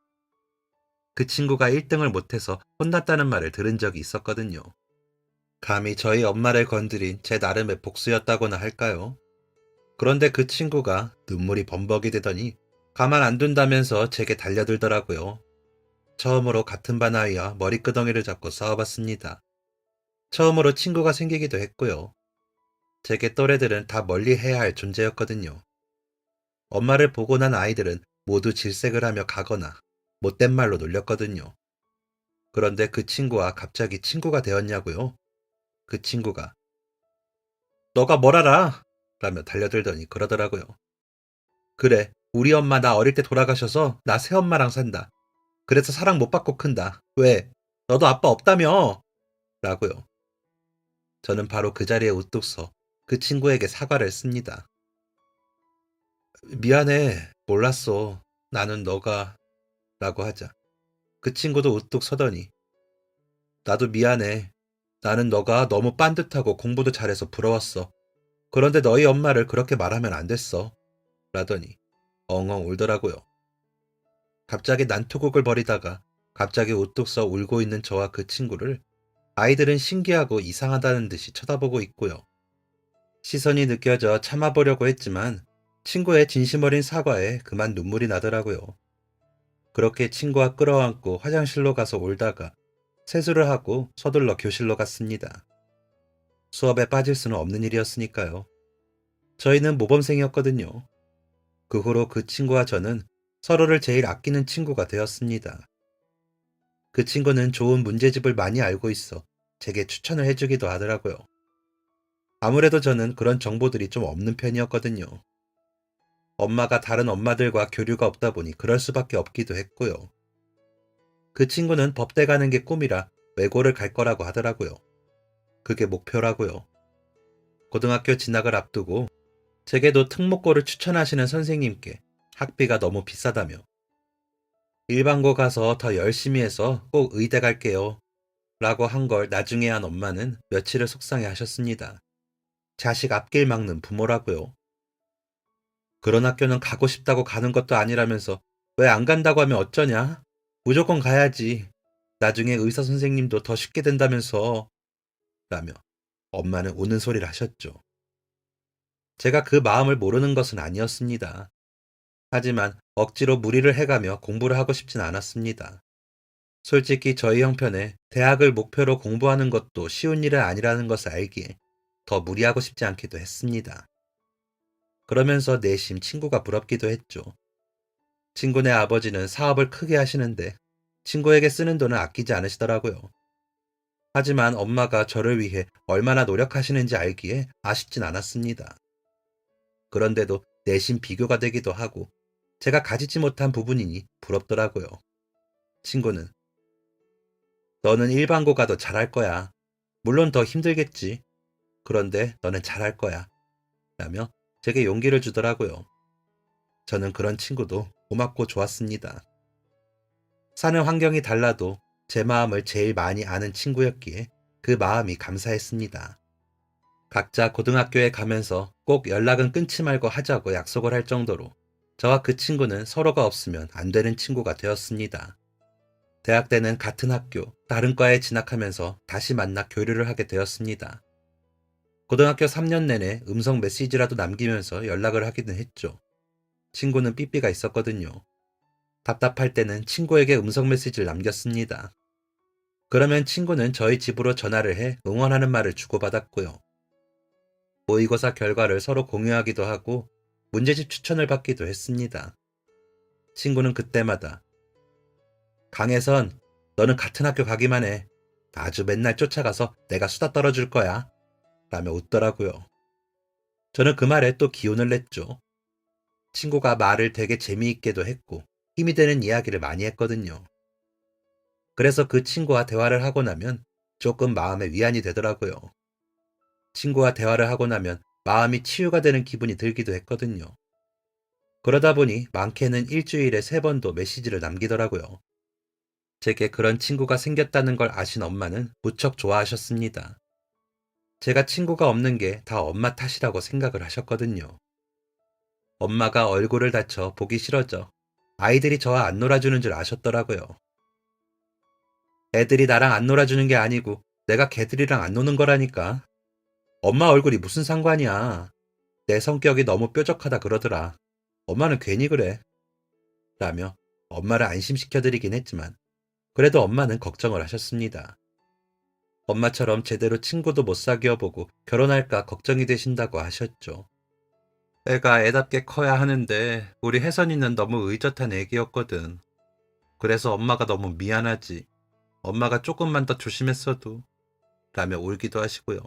그 친구가 1등을 못해서 혼났다는 말을 들은 적이 있었거든요. 감히 저희 엄마를 건드린 제 나름의 복수였다고나 할까요? 그런데 그 친구가 눈물이 범벅이 되더니 가만 안 둔다면서 제게 달려들더라고요. 처음으로 같은 반 아이와 머리끄덩이를 잡고 싸워봤습니다. 처음으로 친구가 생기기도 했고요. 제게 또래들은 다 멀리해야 할 존재였거든요. 엄마를 보고 난 아이들은 모두 질색을 하며 가거나 못된 말로 놀렸거든요. 그런데 그 친구와 갑자기 친구가 되었냐고요? 그 친구가 "너가 뭘 알아?" 라며 달려들더니 그러더라고요. "그래, 우리 엄마 나 어릴 때 돌아가셔서 나 새엄마랑 산다. 그래서 사랑 못 받고 큰다. 왜? 너도 아빠 없다며?" 라고요. 저는 바로 그 자리에 우뚝 서 그 친구에게 사과를 했습니다. "미안해. 몰랐어. 나는 너가..." 라고 하자 그 친구도 우뚝 서더니 "나도 미안해. 나는 너가 너무 빤듯하고 공부도 잘해서 부러웠어. 그런데 너희 엄마를 그렇게 말하면 안 됐어." 라더니 엉엉 울더라고요. 갑자기 난투극을 벌이다가 갑자기 우뚝 서 울고 있는 저와 그 친구를 아이들은 신기하고 이상하다는 듯이 쳐다보고 있고요. 시선이 느껴져 참아보려고 했지만 친구의 진심 어린 사과에 그만 눈물이 나더라고요. 그렇게 친구와 끌어안고 화장실로 가서 울다가 세수를 하고 서둘러 교실로 갔습니다. 수업에 빠질 수는 없는 일이었으니까요. 저희는 모범생이었거든요. 그 후로 그 친구와 저는 서로를 제일 아끼는 친구가 되었습니다. 그 친구는 좋은 문제집을 많이 알고 있어 제게 추천을 해주기도 하더라고요. 아무래도 저는 그런 정보들이 좀 없는 편이었거든요. 엄마가 다른 엄마들과 교류가 없다 보니 그럴 수밖에 없기도 했고요. 그 친구는 법대 가는 게 꿈이라 외고를 갈 거라고 하더라고요. 그게 목표라고요. 고등학교 진학을 앞두고 제게도 특목고를 추천하시는 선생님께 학비가 너무 비싸다며 일반고 가서 더 열심히 해서 꼭 의대 갈게요 라고 한 걸 나중에 한 엄마는 며칠을 속상해 하셨습니다. 자식 앞길 막는 부모라고요. 그런 학교는 가고 싶다고 가는 것도 아니라면서 왜 안 간다고 하면 어쩌냐? 무조건 가야지. 나중에 의사 선생님도 더 쉽게 된다면서 라며 엄마는 우는 소리를 하셨죠. 제가 그 마음을 모르는 것은 아니었습니다. 하지만 억지로 무리를 해가며 공부를 하고 싶진 않았습니다. 솔직히 저희 형편에 대학을 목표로 공부하는 것도 쉬운 일은 아니라는 것을 알기에 더 무리하고 싶지 않기도 했습니다. 그러면서 내심 친구가 부럽기도 했죠. 친구네 아버지는 사업을 크게 하시는데 친구에게 쓰는 돈을 아끼지 않으시더라고요. 하지만 엄마가 저를 위해 얼마나 노력하시는지 알기에 아쉽진 않았습니다. 그런데도 내심 비교가 되기도 하고 제가 가지지 못한 부분이니 부럽더라고요. 친구는 "너는 일반고 가도 잘할 거야. 물론 더 힘들겠지. 그런데 너는 잘할 거야." 라며 제게 용기를 주더라고요. 저는 그런 친구도 고맙고 좋았습니다. 사는 환경이 달라도 제 마음을 제일 많이 아는 친구였기에 그 마음이 감사했습니다. 각자 고등학교에 가면서 꼭 연락은 끊지 말고 하자고 약속을 할 정도로 저와 그 친구는 서로가 없으면 안 되는 친구가 되었습니다. 대학 때는 같은 학교, 다른 과에 진학하면서 다시 만나 교류를 하게 되었습니다. 고등학교 3년 내내 음성 메시지라도 남기면서 연락을 하기는 했죠. 친구는 삐삐가 있었거든요. 답답할 때는 친구에게 음성 메시지를 남겼습니다. 그러면 친구는 저희 집으로 전화를 해 응원하는 말을 주고받았고요. 모의고사 결과를 서로 공유하기도 하고 문제집 추천을 받기도 했습니다. 친구는 그때마다 "강혜선, 너는 같은 학교 가기만 해. 아주 맨날 쫓아가서 내가 수다 떨어줄 거야." 라며 웃더라고요. 저는 그 말에 또 기운을 냈죠. 친구가 말을 되게 재미있게도 했고 힘이 되는 이야기를 많이 했거든요. 그래서 그 친구와 대화를 하고 나면 조금 마음의 위안이 되더라고요. 친구와 대화를 하고 나면 마음이 치유가 되는 기분이 들기도 했거든요. 그러다 보니 많게는 일주일에 3번도 메시지를 남기더라고요. 제게 그런 친구가 생겼다는 걸 아신 엄마는 무척 좋아하셨습니다. 제가 친구가 없는 게 다 엄마 탓이라고 생각을 하셨거든요. 엄마가 얼굴을 다쳐 보기 싫어져 아이들이 저와 안 놀아주는 줄 아셨더라고요. 애들이 나랑 안 놀아주는 게 아니고 내가 걔들이랑 안 노는 거라니까. 엄마 얼굴이 무슨 상관이야. 내 성격이 너무 뾰족하다 그러더라. 엄마는 괜히 그래. 라며 엄마를 안심시켜드리긴 했지만 그래도 엄마는 걱정을 하셨습니다. 엄마처럼 제대로 친구도 못 사귀어보고 결혼할까 걱정이 되신다고 하셨죠. 애가 애답게 커야 하는데 우리 혜선이는 너무 의젓한 애기였거든. 그래서 엄마가 너무 미안하지. 엄마가 조금만 더 조심했어도. 라며 울기도 하시고요.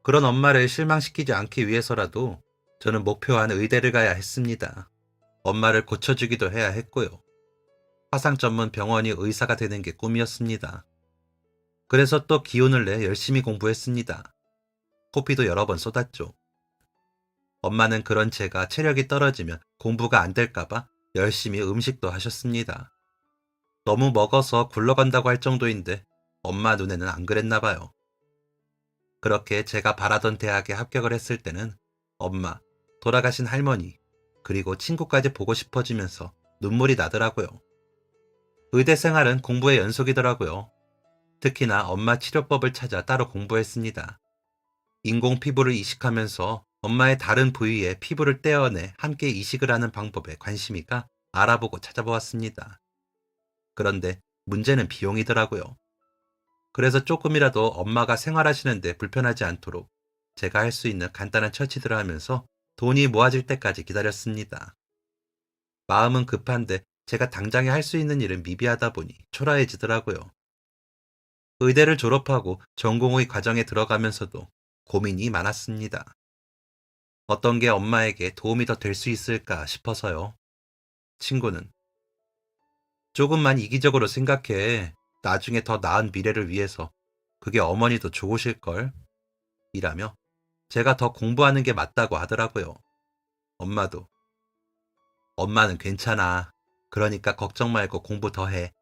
그런 엄마를 실망시키지 않기 위해서라도 저는 목표한 의대를 가야 했습니다. 엄마를 고쳐주기도 해야 했고요. 화상 전문 병원이 의사가 되는 게 꿈이었습니다. 그래서 또 기운을 내 열심히 공부했습니다. 코피도 여러 번 쏟았죠. 엄마는 그런 제가 체력이 떨어지면 공부가 안 될까봐 열심히 음식도 하셨습니다. 너무 먹어서 굴러간다고 할 정도인데 엄마 눈에는 안 그랬나 봐요. 그렇게 제가 바라던 대학에 합격을 했을 때는 엄마, 돌아가신 할머니, 그리고 친구까지 보고 싶어지면서 눈물이 나더라고요. 의대 생활은 공부의 연속이더라고요. 특히나 엄마 치료법을 찾아 따로 공부했습니다. 인공 피부를 이식하면서 엄마의 다른 부위에 피부를 떼어내 함께 이식을 하는 방법에 관심이 가 알아보고 찾아보았습니다. 그런데 문제는 비용이더라고요. 그래서 조금이라도 엄마가 생활하시는데 불편하지 않도록 제가 할 수 있는 간단한 처치들을 하면서 돈이 모아질 때까지 기다렸습니다. 마음은 급한데 제가 당장에 할 수 있는 일은 미비하다 보니 초라해지더라고요. 의대를 졸업하고 전공의 과정에 들어가면서도 고민이 많았습니다. 어떤 게 엄마에게 도움이 더 될 수 있을까 싶어서요. 친구는 조금만 이기적으로 생각해. 나중에 더 나은 미래를 위해서 그게 어머니도 좋으실걸? 이라며 제가 더 공부하는 게 맞다고 하더라고요. 엄마도 엄마는 괜찮아. 그러니까 걱정 말고 공부 더 해.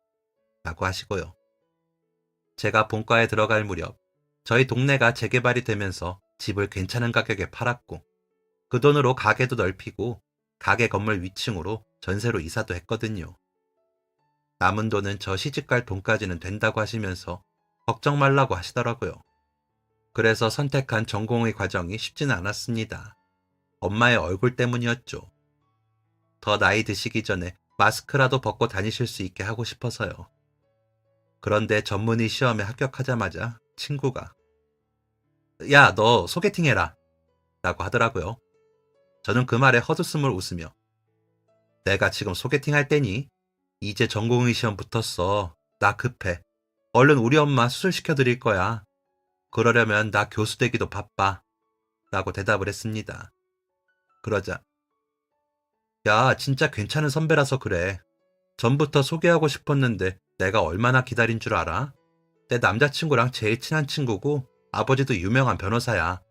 라고 하시고요. 제가 본과에 들어갈 무렵 저희 동네가 재개발이 되면서 집을 괜찮은 가격에 팔았고 그 돈으로 가게도 넓히고 가게 건물 위층으로 전세로 이사도 했거든요. 남은 돈은 저 시집갈 돈까지는 된다고 하시면서 걱정 말라고 하시더라고요. 그래서 선택한 전공의 과정이 쉽지는 않았습니다. 엄마의 얼굴 때문이었죠. 더 나이 드시기 전에 마스크라도 벗고 다니실 수 있게 하고 싶어서요. 그런데 전문의 시험에 합격하자마자 친구가 야, 너 소개팅 해라 라고 하더라고요. 저는 그 말에 헛웃음을 웃으며 내가 지금 소개팅 할 때니? 이제 전공의 시험 붙었어. 나 급해. 얼른 우리 엄마 수술시켜 드릴 거야. 그러려면 나 교수 되기도 바빠. 라고 대답을 했습니다. 그러자 야, 진짜 괜찮은 선배라서 그래. 전부터 소개하고 싶었는데 내가 얼마나 기다린 줄 알아? 내 남자친구랑 제일 친한 친구고 아버지도 유명한 변호사야.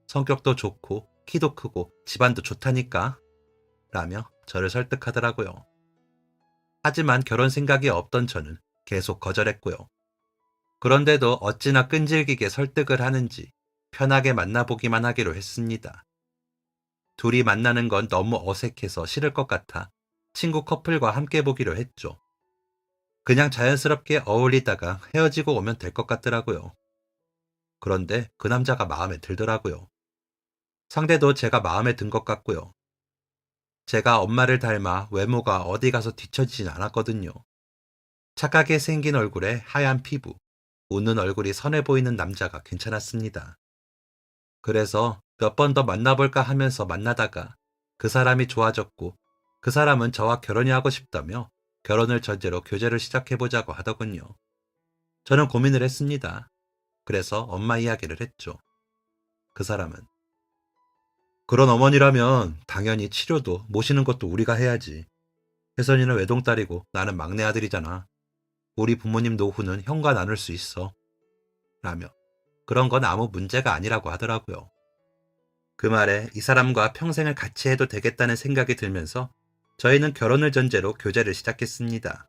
성격도 좋고 키도 크고 집안도 좋다니까. 라며 저를 설득하더라고요. 하지만 결혼 생각이 없던 저는 계속 거절했고요. 그런데도 어찌나 끈질기게 설득을 하는지 편하게 만나보기만 하기로 했습니다. 둘이 만나는 건 너무 어색해서 싫을 것 같아 친구 커플과 함께 보기로 했죠. 그냥 자연스럽게 어울리다가 헤어지고 오면 될 것 같더라고요. 그런데 그 남자가 마음에 들더라고요. 상대도 제가 마음에 든 것 같고요. 제가 엄마를 닮아 외모가 어디 가서 뒤처지진 않았거든요. 착하게 생긴 얼굴에 하얀 피부, 웃는 얼굴이 선해 보이는 남자가 괜찮았습니다. 그래서 몇 번 더 만나볼까 하면서 만나다가 그 사람이 좋아졌고 그 사람은 저와 결혼이 하고 싶다며 결혼을 전제로 교제를 시작해보자고 하더군요. 저는 고민을 했습니다. 그래서 엄마 이야기를 했죠. 그 사람은 그런 어머니라면 당연히 치료도 모시는 것도 우리가 해야지. 혜선이는 외동딸이고 나는 막내 아들이잖아. 우리 부모님 노후는 형과 나눌 수 있어. 라며 그런 건 아무 문제가 아니라고 하더라고요. 그 말에 이 사람과 평생을 같이 해도 되겠다는 생각이 들면서 저희는 결혼을 전제로 교제를 시작했습니다.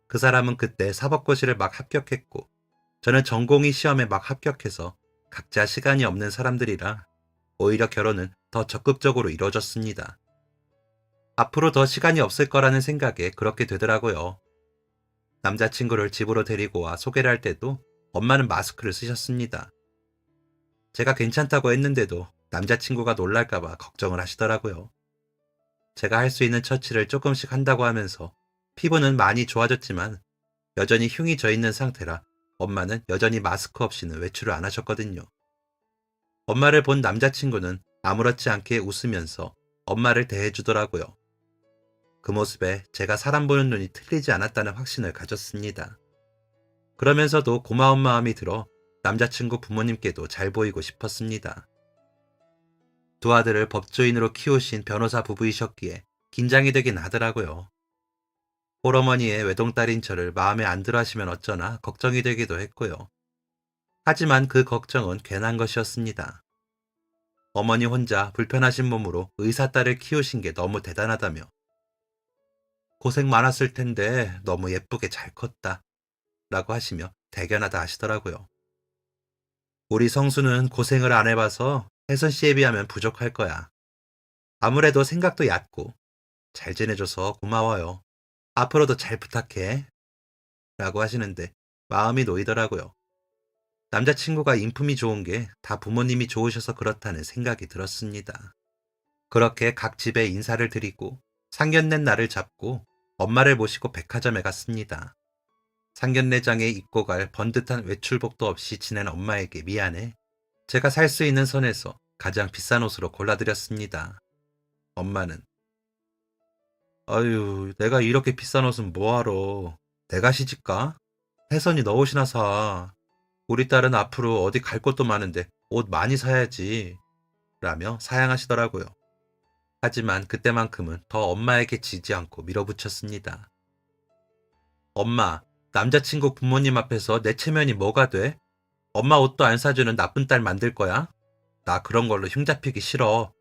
그 사람은 그때 사법고시를 막 합격했고 저는 전공의 시험에 막 합격해서 각자 시간이 없는 사람들이라 오히려 결혼은 더 적극적으로 이루어졌습니다. 앞으로 더 시간이 없을 거라는 생각에 그렇게 되더라고요. 남자친구를 집으로 데리고 와 소개를 할 때도 엄마는 마스크를 쓰셨습니다. 제가 괜찮다고 했는데도 남자친구가 놀랄까봐 걱정을 하시더라고요. 제가 할 수 있는 처치를 조금씩 한다고 하면서 피부는 많이 좋아졌지만 여전히 흉이 져 있는 상태라 엄마는 여전히 마스크 없이는 외출을 안 하셨거든요. 엄마를 본 남자친구는 아무렇지 않게 웃으면서 엄마를 대해주더라고요. 그 모습에 제가 사람 보는 눈이 틀리지 않았다는 확신을 가졌습니다. 그러면서도 고마운 마음이 들어 남자친구 부모님께도 잘 보이고 싶었습니다. 두 아들을 법조인으로 키우신 변호사 부부이셨기에 긴장이 되긴 하더라고요. 홀어머니의 외동딸인 저를 마음에 안 들어 하시면 어쩌나 걱정이 되기도 했고요. 하지만 그 걱정은 괜한 것이었습니다. 어머니 혼자 불편하신 몸으로 의사딸을 키우신 게 너무 대단하다며 고생 많았을 텐데 너무 예쁘게 잘 컸다 라고 하시며 대견하다 하시더라고요. 우리 성수는 고생을 안 해봐서 혜선 씨에 비하면 부족할 거야. 아무래도 생각도 얕고 잘 지내줘서 고마워요. 앞으로도 잘 부탁해 라고 하시는데 마음이 놓이더라고요. 남자친구가 인품이 좋은 게 다 부모님이 좋으셔서 그렇다는 생각이 들었습니다. 그렇게 각 집에 인사를 드리고 상견례 날을 잡고 엄마를 모시고 백화점에 갔습니다. 상견례장에 입고 갈 번듯한 외출복도 없이 지낸 엄마에게 미안해. 제가 살 수 있는 선에서 가장 비싼 옷으로 골라드렸습니다. 엄마는 아유, 내가 이렇게 비싼 옷은 뭐하러. 내가 시집가? 혜선이 너 옷이나 사. 우리 딸은 앞으로 어디 갈 곳도 많은데 옷 많이 사야지. 라며 사양하시더라고요. 하지만 그때만큼은 더 엄마에게 지지 않고 밀어붙였습니다. 엄마, 남자친구 부모님 앞에서 내 체면이 뭐가 돼? 엄마 옷도 안 사주는 나쁜 딸 만들 거야? 나 그런 걸로 흉잡히기 싫어.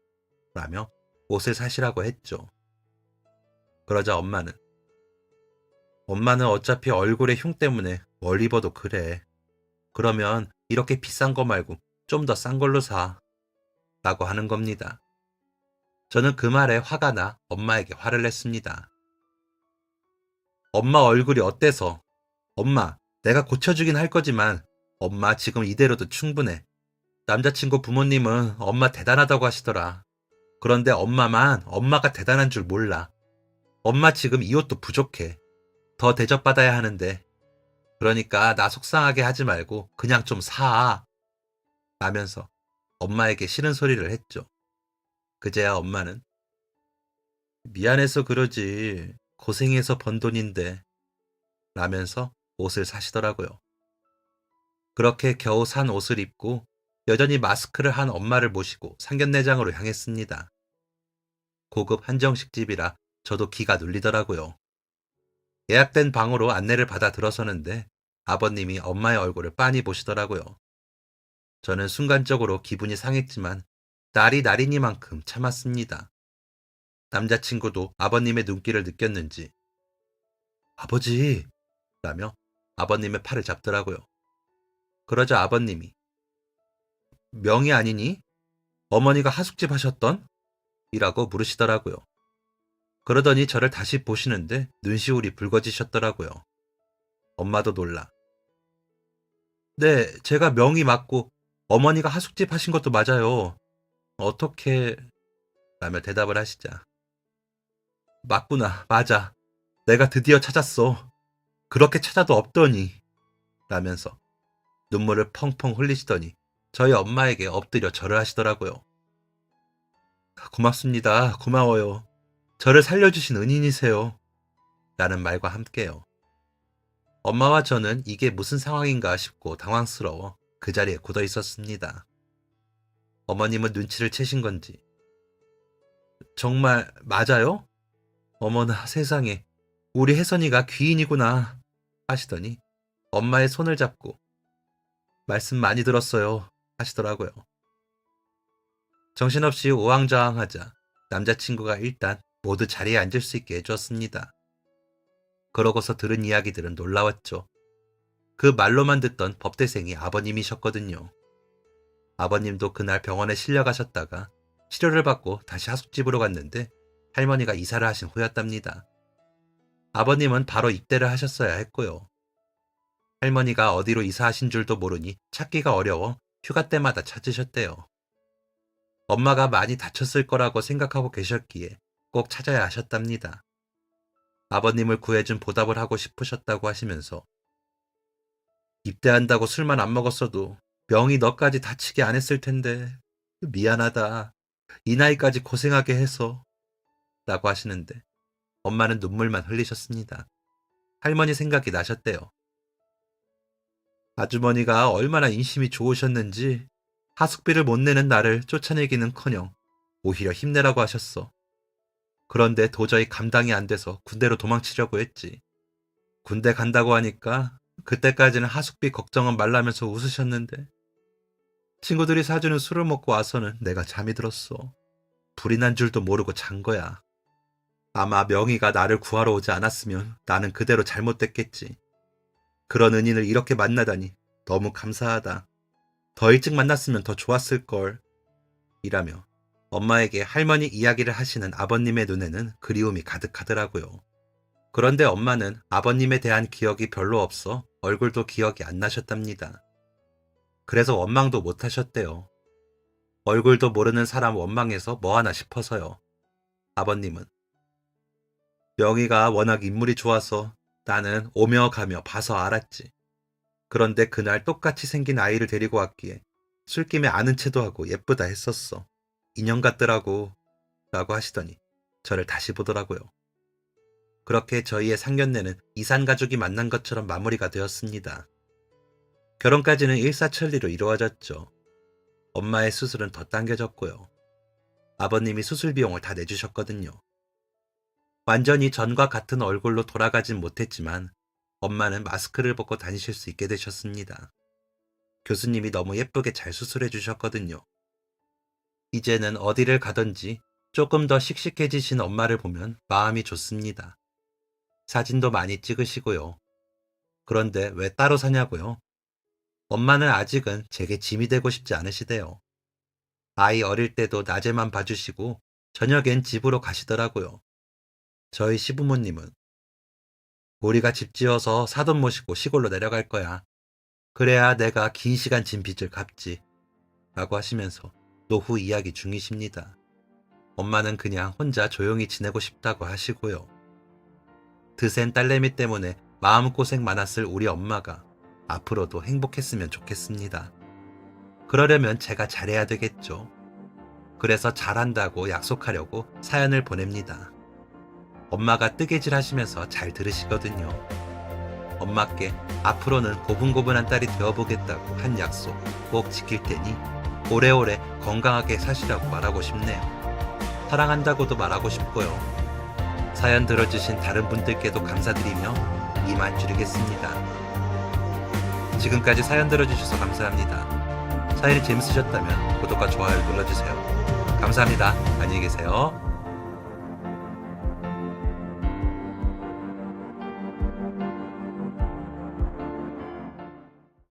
라며 옷을 사시라고 했죠. 그러자 엄마는 어차피 얼굴에 흉 때문에 뭘 입어도 그래. 그러면 이렇게 비싼 거 말고 좀 더 싼 걸로 사. 라고 하는 겁니다. 저는 그 말에 화가 나 엄마에게 화를 냈습니다. 엄마 얼굴이 어때서? 엄마, 내가 고쳐주긴 할 거지만 엄마 지금 이대로도 충분해. 남자친구 부모님은 엄마 대단하다고 하시더라. 그런데 엄마만 엄마가 대단한 줄 몰라. 엄마 지금 이 옷도 부족해. 더 대접받아야 하는데. 그러니까 나 속상하게 하지 말고 그냥 좀 사. 라면서 엄마에게 싫은 소리를 했죠. 그제야 엄마는 미안해서 그러지. 고생해서 번 돈인데. 라면서 옷을 사시더라고요. 그렇게 겨우 산 옷을 입고 여전히 마스크를 한 엄마를 모시고 상견례장으로 향했습니다. 고급 한정식집이라 저도 기가 눌리더라고요. 예약된 방으로 안내를 받아 들어서는데 아버님이 엄마의 얼굴을 빤히 보시더라고요. 저는 순간적으로 기분이 상했지만 날이 날이니만큼 참았습니다. 남자친구도 아버님의 눈길을 느꼈는지 아버지! 라며 아버님의 팔을 잡더라고요. 그러자 아버님이 명이 아니니? 어머니가 하숙집 하셨던? 이라고 물으시더라고요. 그러더니 저를 다시 보시는데 눈시울이 붉어지셨더라고요. 엄마도 놀라. 네, 제가 명이 맞고 어머니가 하숙집 하신 것도 맞아요. 어떻게... 라며 대답을 하시자. 맞구나, 맞아. 내가 드디어 찾았어. 그렇게 찾아도 없더니. 라면서 눈물을 펑펑 흘리시더니 저희 엄마에게 엎드려 절을 하시더라고요. 고맙습니다. 고마워요. 저를 살려주신 은인이세요. 라는 말과 함께요. 엄마와 저는 이게 무슨 상황인가 싶고 당황스러워 그 자리에 굳어 있었습니다. 어머님은 눈치를 채신 건지 정말 맞아요? 어머나 세상에 우리 혜선이가 귀인이구나 하시더니 엄마의 손을 잡고 말씀 많이 들었어요 하시더라고요. 정신없이 우왕좌왕하자 남자친구가 일단 모두 자리에 앉을 수 있게 해주었습니다. 그러고서 들은 이야기들은 놀라웠죠. 그 말로만 듣던 법대생이 아버님이셨거든요. 아버님도 그날 병원에 실려가셨다가 치료를 받고 다시 하숙집으로 갔는데 할머니가 이사를 하신 후였답니다. 아버님은 바로 입대를 하셨어야 했고요. 할머니가 어디로 이사하신 줄도 모르니 찾기가 어려워 휴가 때마다 찾으셨대요. 엄마가 많이 다쳤을 거라고 생각하고 계셨기에 꼭 찾아야 하셨답니다. 아버님을 구해준 보답을 하고 싶으셨다고 하시면서 입대한다고 술만 안 먹었어도 명이 너까지 다치게 안 했을 텐데 미안하다. 이 나이까지 고생하게 해서 라고 하시는데 엄마는 눈물만 흘리셨습니다. 할머니 생각이 나셨대요. 아주머니가 얼마나 인심이 좋으셨는지 하숙비를 못 내는 나를 쫓아내기는커녕 오히려 힘내라고 하셨어. 그런데 도저히 감당이 안 돼서 군대로 도망치려고 했지. 군대 간다고 하니까 그때까지는 하숙비 걱정은 말라면서 웃으셨는데 친구들이 사주는 술을 먹고 와서는 내가 잠이 들었어. 불이 난 줄도 모르고 잔 거야. 아마 명희가 나를 구하러 오지 않았으면 나는 그대로 잘못됐겠지. 그런 은인을 이렇게 만나다니 너무 감사하다. 더 일찍 만났으면 더 좋았을걸. 이라며 엄마에게 할머니 이야기를 하시는 아버님의 눈에는 그리움이 가득하더라고요. 그런데 엄마는 아버님에 대한 기억이 별로 없어 얼굴도 기억이 안 나셨답니다. 그래서 원망도 못 하셨대요. 얼굴도 모르는 사람 원망해서 뭐하나 싶어서요. 아버님은 명희가 워낙 인물이 좋아서 나는 오며 가며 봐서 알았지. 그런데 그날 똑같이 생긴 아이를 데리고 왔기에 술김에 아는 체도 하고 예쁘다 했었어. 인형 같더라고 라고 하시더니 저를 다시 보더라고요. 그렇게 저희의 상견례는 이산가족이 만난 것처럼 마무리가 되었습니다. 결혼까지는 일사천리로 이루어졌죠. 엄마의 수술은 더 당겨졌고요. 아버님이 수술 비용을 다 내주셨거든요. 완전히 전과 같은 얼굴로 돌아가진 못했지만 엄마는 마스크를 벗고 다니실 수 있게 되셨습니다. 교수님이 너무 예쁘게 잘 수술해 주셨거든요. 이제는 어디를 가든지 조금 더 씩씩해지신 엄마를 보면 마음이 좋습니다. 사진도 많이 찍으시고요. 그런데 왜 따로 사냐고요? 엄마는 아직은 제게 짐이 되고 싶지 않으시대요. 아이 어릴 때도 낮에만 봐주시고 저녁엔 집으로 가시더라고요. 저희 시부모님은 우리가 집 지어서 사돈 모시고 시골로 내려갈 거야. 그래야 내가 긴 시간 진 빚을 갚지. 라고 하시면서 노후 이야기 중이십니다. 엄마는 그냥 혼자 조용히 지내고 싶다고 하시고요. 드센 딸내미 때문에 마음고생 많았을 우리 엄마가 앞으로도 행복했으면 좋겠습니다. 그러려면 제가 잘해야 되겠죠. 그래서 잘한다고 약속하려고 사연을 보냅니다. 엄마가 뜨개질 하시면서 잘 들으시거든요. 엄마께 앞으로는 고분고분한 딸이 되어보겠다고 한 약속 꼭 지킬 테니 오래오래 건강하게 사시라고 말하고 싶네요. 사랑한다고도 말하고 싶고요. 사연 들어주신 다른 분들께도 감사드리며 이만 줄이겠습니다. 지금까지 사연 들어주셔서 감사합니다. 사연이 재밌으셨다면 구독과 좋아요를 눌러주세요. 감사합니다. 안녕히 계세요.